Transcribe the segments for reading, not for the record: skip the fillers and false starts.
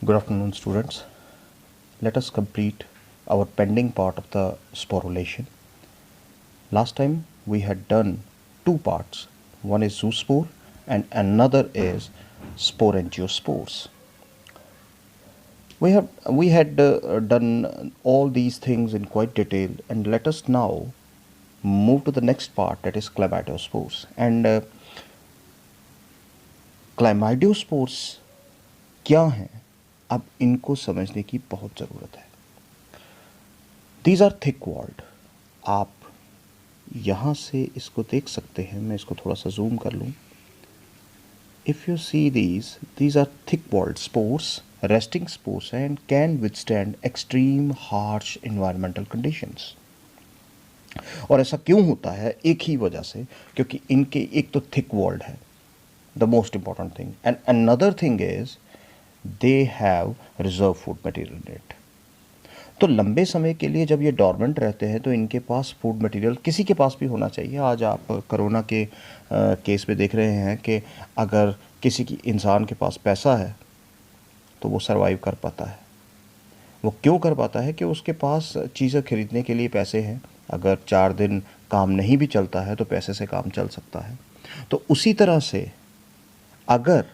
Good afternoon, students. Let us complete our pending part of the sporulation. Last time we had done two parts. One is zoospore and another is sporangiospores. We had done all these things in quite detail, and let us now move to the next part, that is chlamydiospores. And chlamydiospores क्या हैं, अब इनको समझने की बहुत ज़रूरत है. These are thick walled. आप यहाँ से इसको देख सकते हैं. मैं इसको थोड़ा सा जूम कर लूँ. If you see these are thick walled spores, resting spores, and can withstand extreme harsh environmental conditions. और ऐसा क्यों होता है? एक ही वजह से, क्योंकि इनके एक तो thick walled है, the most important thing, and another thing is they have reserve food material in it. तो लंबे समय के लिए जब ये डॉर्मेंट रहते हैं तो इनके पास फूड मटेरियल किसी के पास भी होना चाहिए. आज आप कोरोना के केस में देख रहे हैं कि अगर किसी की इंसान के पास पैसा है तो वो सरवाइव कर पाता है. वो क्यों कर पाता है? कि उसके पास चीज़ें खरीदने के लिए पैसे हैं. अगर 4 दिन काम नहीं भी चलता है तो पैसे से काम चल सकता है. तो उसी तरह से अगर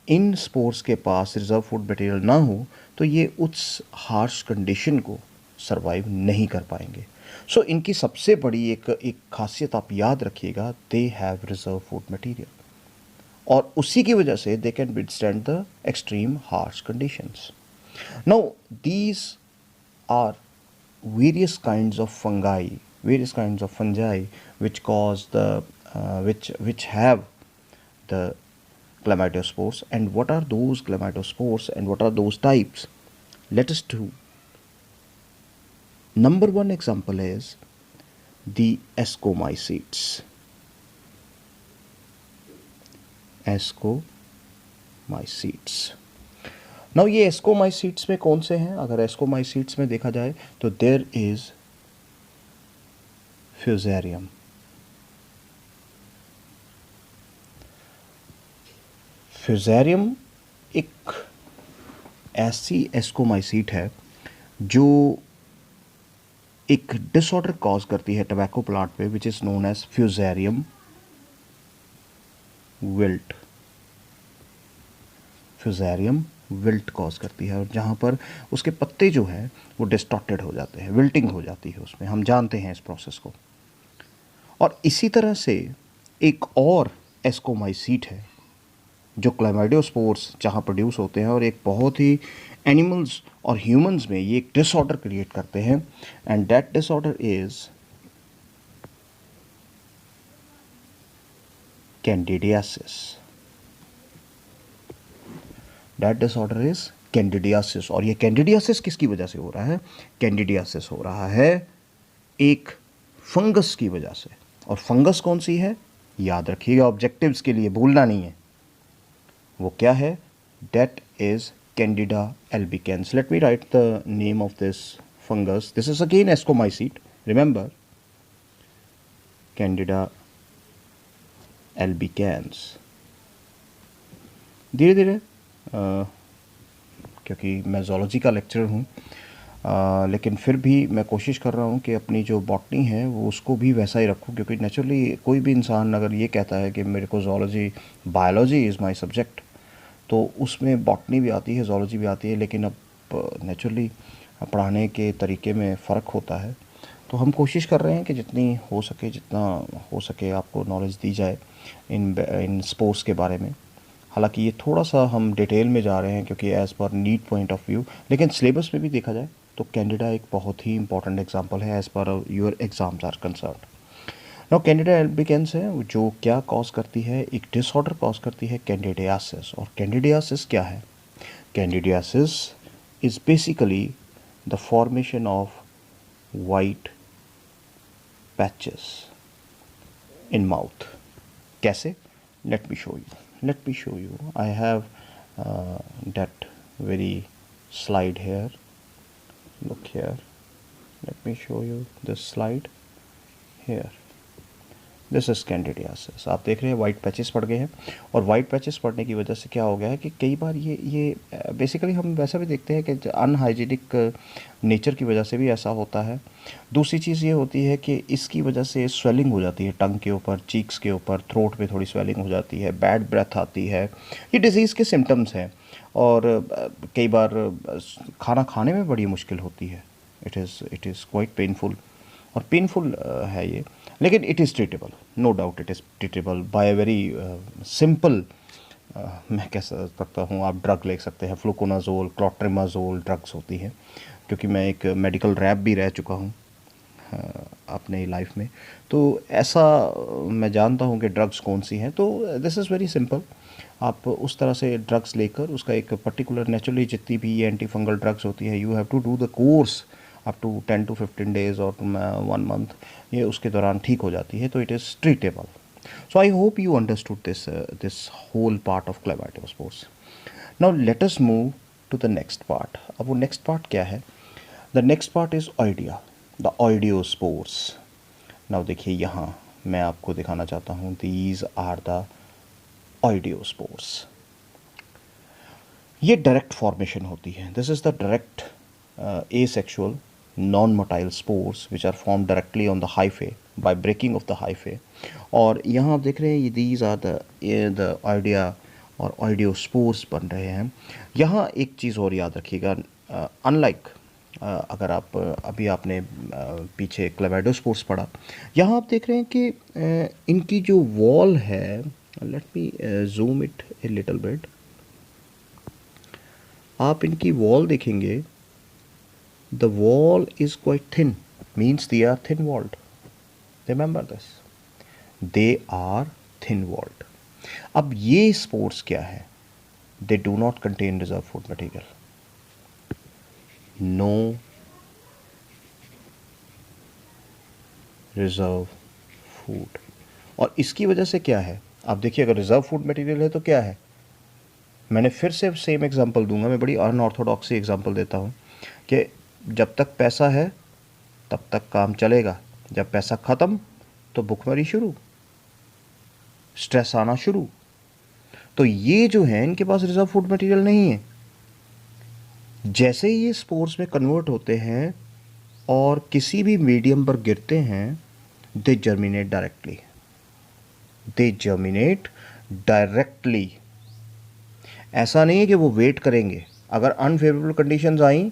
इन स्पोर्स के पास रिजर्व फूड मटेरियल ना हो तो ये उस हार्श कंडीशन को सरवाइव नहीं कर पाएंगे. सो इनकी सबसे बड़ी एक खासियत आप याद रखिएगा, they have reserve food material, और उसी की वजह से they can withstand the extreme harsh conditions. Now these are various kinds of fungi which cause the which have the chlamydiospores. And what are those chlamydiospores and what are those types? Let us do. Number one example is the ascomycetes. Now ये ascomycetes में कौन से हैं? अगर ascomycetes में देखा जाए तो there is fusarium. फ्यूज़ेरियम एक ऐसी एस्कोमाइसीट है जो एक डिसऑर्डर कॉज करती है टबैको प्लांट पे, which is known as fusarium wilt. Fusarium wilt cause करती है, और जहाँ पर उसके पत्ते जो है वो डिस्टॉर्टेड हो जाते हैं, विल्टिंग हो जाती है उसमें. हम जानते हैं इस प्रोसेस को. और इसी तरह से एक और एस्कोमाइसीट है जो क्लाइमाइडियोस्पोर्स जहाँ प्रोड्यूस होते हैं, और एक बहुत ही एनिमल्स और ह्यूमंस में ये एक डिसऑर्डर क्रिएट करते हैं. And that disorder is candidiasis. That disorder is candidiasis. और ये कैंडिडियासिस किसकी वजह से हो रहा है? कैंडिडियासिस हो रहा है एक फंगस की वजह से. और फंगस कौन सी है? याद रखिएगा ऑब्जेक्टिव्स के लिए, भूलना नहीं है. वो क्या है? That is Candida albicans. Let me write the name of this fungus. This is again ascomycete. Remember, Candida albicans. धीरे धीरे, क्योंकि मैं zoology का लेक्चरर हूँ, लेकिन फिर भी मैं कोशिश कर रहा हूँ कि अपनी जो बॉटनी है वो उसको भी वैसा ही रखूँ. क्योंकि नेचुरली कोई भी इंसान अगर ये कहता है कि मेरे को zoology, biology is my subject, तो उसमें बॉटनी भी आती है, ज़ूलॉजी भी आती है, लेकिन अब नेचुरली पढ़ाने के तरीके में फ़र्क होता है. तो हम कोशिश कर रहे हैं कि जितना हो सके आपको नॉलेज दी जाए इन स्पोर्ट्स के बारे में. हालांकि ये थोड़ा सा हम डिटेल में जा रहे हैं क्योंकि as per need point of view, लेकिन सिलेबस में भी देखा जाए तो कैंडिडा एक बहुत ही इंपॉर्टेंट एग्जाम्पल है as per your exams are concern. Now Candida albicans है जो क्या कॉज करती है? एक डिसऑर्डर कॉज करती है, कैंडिडियासिस. और कैंडिडियासिस क्या है? Candidiasis is basically the formation of white patches in mouth. कैसे? Let me show you. I have that very slide here. Look here. Let me show you this slide here. This is candidiasis. आप देख रहे हैं white patches पड़ गए हैं, और white patches पड़ने की वजह से क्या हो गया है कि कई बार ये बेसिकली हम वैसा भी देखते हैं कि अनहाइजीनिक नेचर की वजह से भी ऐसा होता है। दूसरी चीज़ ये होती है कि इसकी वजह से स्वेलिंग हो जाती है टंग के ऊपर, चीक्स के ऊपर, थ्रोट पे थोड़ी स्वेलिंग हो जाती है, बैड ब्रेथ आती है। ये डिज़ीज़ के सिम्टम्स हैं, और कई बार खाना खाने में बड़ी मुश्किल होती है। इट इज़ क्वाइट पेनफुल, और पेनफुल है ये, लेकिन it is treatable, no doubt it is treatable by a very simple, मैं कह सकता हूँ, आप ड्रग ले सकते हैं, फ्लूकोनाजोल, क्लोट्रिमाजोल ड्रग्स होती हैं, क्योंकि मैं एक मेडिकल रैप भी रह चुका हूँ अपने लाइफ में, तो ऐसा मैं जानता हूँ कि ड्रग्स कौन सी हैं। तो दिस इज़ वेरी सिंपल, आप उस तरह से ड्रग्स लेकर उसका एक पर्टिकुलर, नेचुरली जितनी भी एंटी फंगल ड्रग्स होती है, you have to do the course up to 10 to 15 days और 1 month, ये उसके दौरान ठीक हो जाती है, तो it is treatable. So I hope you understood this whole part of chlamydospores. Now let us move to the next part. अब वो नेक्स्ट पार्ट क्या है? The next part is oidia, the oidiospores. Now देखिए, यहाँ मैं आपको दिखाना चाहता हूँ, दीज आर द ऑइडियोस्पोर्स। ये डायरेक्ट फॉर्मेशन होती है, this is the direct asexual non-motile spores which are formed directly on the hyphae by breaking of the hyphae। और यहाँ आप देख रहे हैं ये these are the idea और oidiospores बन रहे हैं। यहाँ एक चीज़ और याद रखिएगा, अनलाइक अगर आप अभी आपने पीछे क्लेमाइडोस्पोर्स पढ़ा, यहाँ आप देख रहे हैं कि इनकी जो वॉल है, let me zoom it a little bit, आप इनकी वॉल देखेंगे, the wall is quite thin, means they are thin walled, remember this, they are thin walled। अब ये स्पोर्स क्या है? they do not contain reserve food material, no reserve food। और इसकी वजह से क्या है? आप देखिए, अगर रिजर्व फूड मटेरियल है तो क्या है? मैंने फिर से सेम एग्जांपल दूंगा, मैं बड़ी अनऑर्थोडॉक्स एग्जांपल देता हूँ कि जब तक पैसा है तब तक काम चलेगा, जब पैसा ख़त्म तो भुखमरी शुरू, स्ट्रेस आना शुरू। तो ये जो है, इनके पास रिजर्व फूड मटेरियल नहीं है। जैसे ही ये स्पोर्स में कन्वर्ट होते हैं और किसी भी मीडियम पर गिरते हैं, दे जर्मिनेट डायरेक्टली, दे जर्मिनेट डायरेक्टली। ऐसा नहीं है कि वो वेट करेंगे, अगर अनफेवरेबल कंडीशंस आई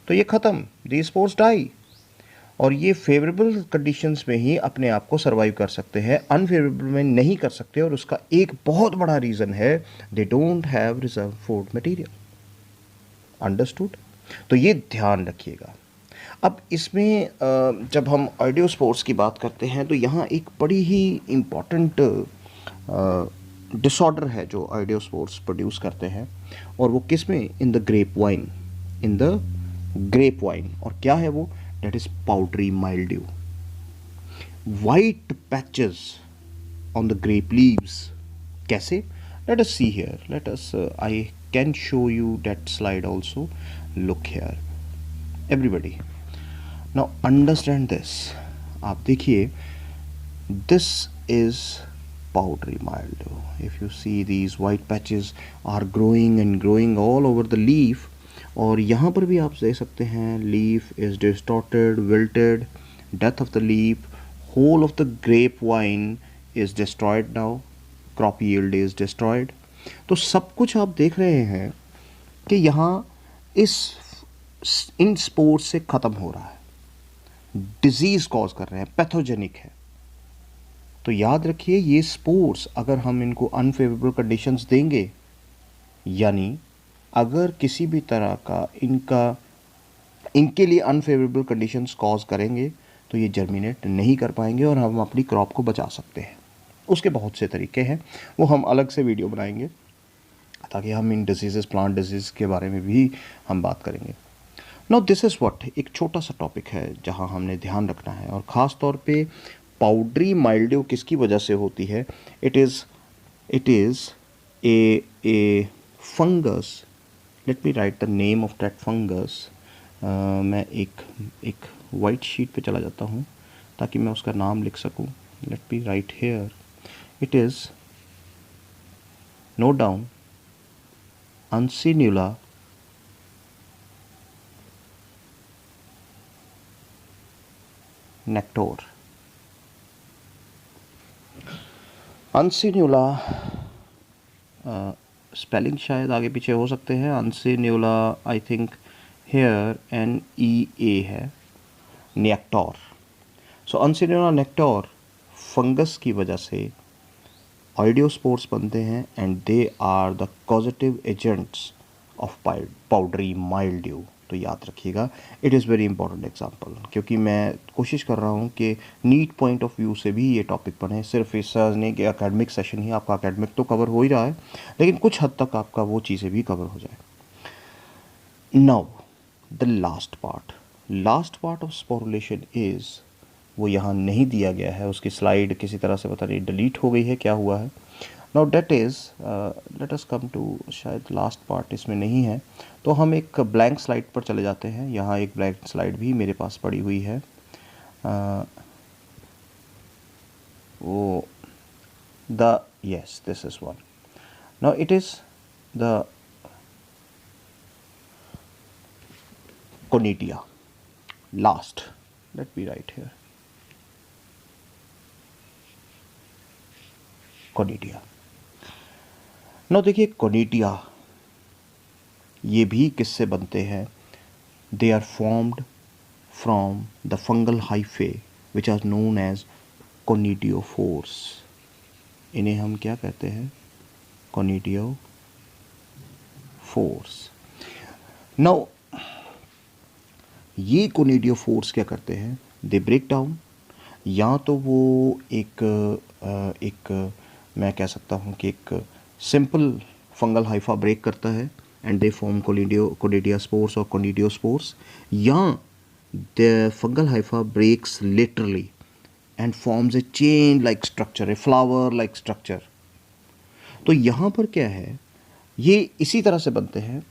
तो ये ख़त्म, दी स्पोर्स डाई। और ये फेवरेबल कंडीशंस में ही अपने आप को सर्वाइव कर सकते हैं, अनफेवरेबल में नहीं कर सकते, और उसका एक बहुत बड़ा रीज़न है, they don't have reserve food material. Understood? तो ये ध्यान रखिएगा। अब इसमें जब हम ऑइडियोस्पोर्स की बात करते हैं, तो यहाँ एक बड़ी ही इम्पॉर्टेंट डिसऑर्डर है जो ऑइडियोस्पोर्स प्रोड्यूस करते हैं, और वो किस में? In the grape vine, in the grape vine. और क्या है वो? That is powdery mildew, white patches on the grape leaves. कैसे? Let us see here, let us I can show you that slide also, look here everybody, now understand this. आप देखिए, this is powdery mildew। if you see these white patches are growing and growing all over the leaf, और यहाँ पर भी आप देख सकते हैं, leaf is distorted, wilted, death of the leaf, whole of the grapevine is destroyed now, crop yield is destroyed। तो सब कुछ आप देख रहे हैं कि यहाँ इन स्पोर्स से ख़त्म हो रहा है, डिजीज़ कॉज कर रहे हैं, पैथोजेनिक है। तो याद रखिए, ये स्पोर्स अगर हम इनको अनफेवरेबल कंडीशंस देंगे, यानी अगर किसी भी तरह का इनके लिए अनफेवरेबल कंडीशंस कॉज करेंगे, तो ये जर्मिनेट नहीं कर पाएंगे और हम अपनी क्रॉप को बचा सकते हैं। उसके बहुत से तरीके हैं, वो हम अलग से वीडियो बनाएंगे, ताकि हम इन डिजीज़, प्लांट डिजीज़ के बारे में भी हम बात करेंगे। नाउ दिस इज़ व्हाट, एक छोटा सा टॉपिक है जहाँ हमने ध्यान रखना है, और ख़ास तौर पे पाउडरी माइल्ड्यू किसकी वजह से होती है? It is a fungus. Let me right the name of that fungus. मैं एक वाइट शीट पे चला जाता हूँ ताकि मैं उसका नाम लिख सकूँ। let me write here, it is note down Uncinula nectar. Uncinula spelling शायद आगे पीछे हो सकते हैं. Uncinula I think here NEA है, nectar. So Uncinula nectar fungus की वजह से ऑइडियोस्पोर्स बनते हैं and they are the causative agents of powdery mildew. तो याद रखिएगा, it is very important example, क्योंकि मैं कोशिश कर रहा हूँ कि नीट पॉइंट ऑफ व्यू से भी ये टॉपिक बने. सिर्फ इस नहीं कि एकेडमिक सेशन ही, आपका एकेडमिक तो कवर हो ही रहा है, लेकिन कुछ हद तक आपका वो चीज़ें भी कवर हो जाए. Now the last part of sporulation is, वो यहाँ नहीं दिया गया है, उसकी स्लाइड किसी तरह से पता नहीं डिलीट हो गई है, क्या हुआ है. Now that is, let us come to, शायद लास्ट पार्ट इसमें नहीं है, तो हम एक ब्लैंक स्लाइड पर चले जाते हैं. यहाँ एक ब्लैंक स्लाइड भी मेरे पास पड़ी हुई है. वो the yes, this is one. Now it is the conidia. Last, let me write here, conidia. Now देखिए conidia ये भी किससे बनते हैं? They are formed from the fungal hyphae which are known as conidiophores. इन्हें हम क्या कहते हैं? Conidiophores. Now ये conidiophores क्या करते हैं? They break down, या तो वो एक मैं कह सकता हूँ कि एक सिंपल फंगल हाइफा ब्रेक करता है एंड दे फॉर्म कोनिडियास्पोर्स और कोनिडियोस्पोर्स, या the fungal hypha breaks literally and forms a chain like structure, a flower like structure. तो यहाँ पर क्या है, ये इसी तरह से बनते हैं.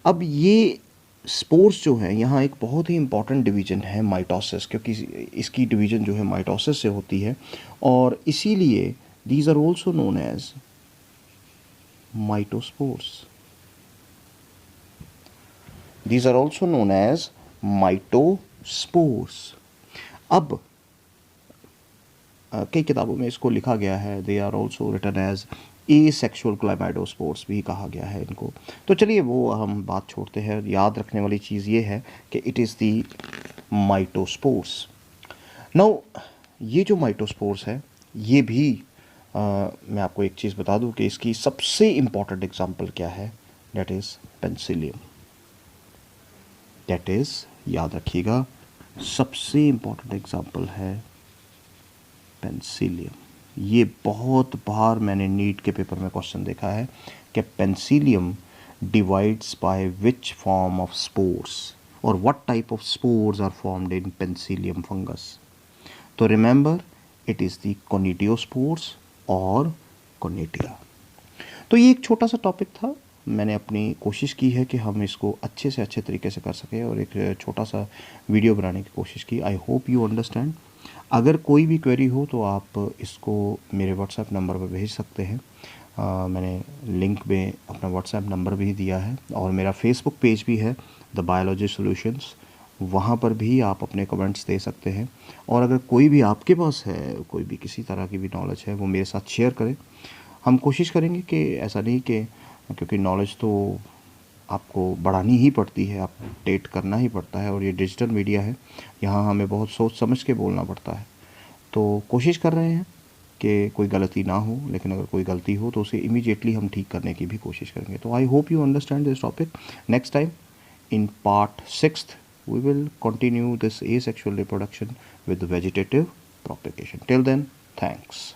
अब ये स्पोर्स जो है, यहाँ एक बहुत ही इंपॉर्टेंट डिवीजन है माइटोसिस, क्योंकि इसकी डिवीजन जो है माइटोसिस से होती है, और इसीलिए these are also known as माइटोस्पोर्स. These are also known as माइटोस्पोर्स. अब कई किताबों में इसको लिखा गया है, they are also written as asexual chlamydospores भी कहा गया है इनको. तो चलिए वो हम बात छोड़ते हैं. याद रखने वाली चीज़ ये है कि इट इज़ दी माइटोस्पोर्स. नाउ ये जो माइटोस्पोर्स है, ये भी मैं आपको एक चीज़ बता दूं कि इसकी सबसे इम्पॉर्टेंट एग्जांपल क्या है, that is penicillium. That is, याद रखिएगा, सबसे इम्पॉर्टेंट एग्जांपल है पेंसिलियम. ये बहुत बार मैंने नीट के पेपर में क्वेश्चन देखा है कि penicillium divides by which form of spores, और what type of spores are formed in penicillium fungus. तो remember, it is the conidiospores और कोनिडिया. तो ये एक छोटा सा टॉपिक था. मैंने अपनी कोशिश की है कि हम इसको अच्छे से अच्छे तरीके से कर सकें, और एक छोटा सा वीडियो बनाने की कोशिश की. आई होप यू अंडरस्टैंड. अगर कोई भी क्वेरी हो तो आप इसको मेरे व्हाट्सएप नंबर पर भेज सकते हैं. मैंने लिंक में अपना व्हाट्सएप नंबर भी दिया है, और मेरा फेसबुक पेज भी है, द बायोलॉजी सॉल्यूशंस. वहाँ पर भी आप अपने कमेंट्स दे सकते हैं. और अगर कोई भी आपके पास है, कोई भी किसी तरह की भी नॉलेज है, वो मेरे साथ शेयर करें. हम कोशिश करेंगे कि ऐसा नहीं कि, क्योंकि नॉलेज तो आपको बढ़ानी ही पड़ती है, अपडेट करना ही पड़ता है, और ये डिजिटल मीडिया है, यहाँ हमें बहुत सोच समझ के बोलना पड़ता है. तो कोशिश कर रहे हैं कि कोई गलती ना हो, लेकिन अगर कोई गलती हो तो उसे इमीडिएटली हम ठीक करने की भी कोशिश करेंगे. तो आई hope you understand this topic. Next time in part 6th we will continue this asexual reproduction with vegetative propagation. Till then, thanks.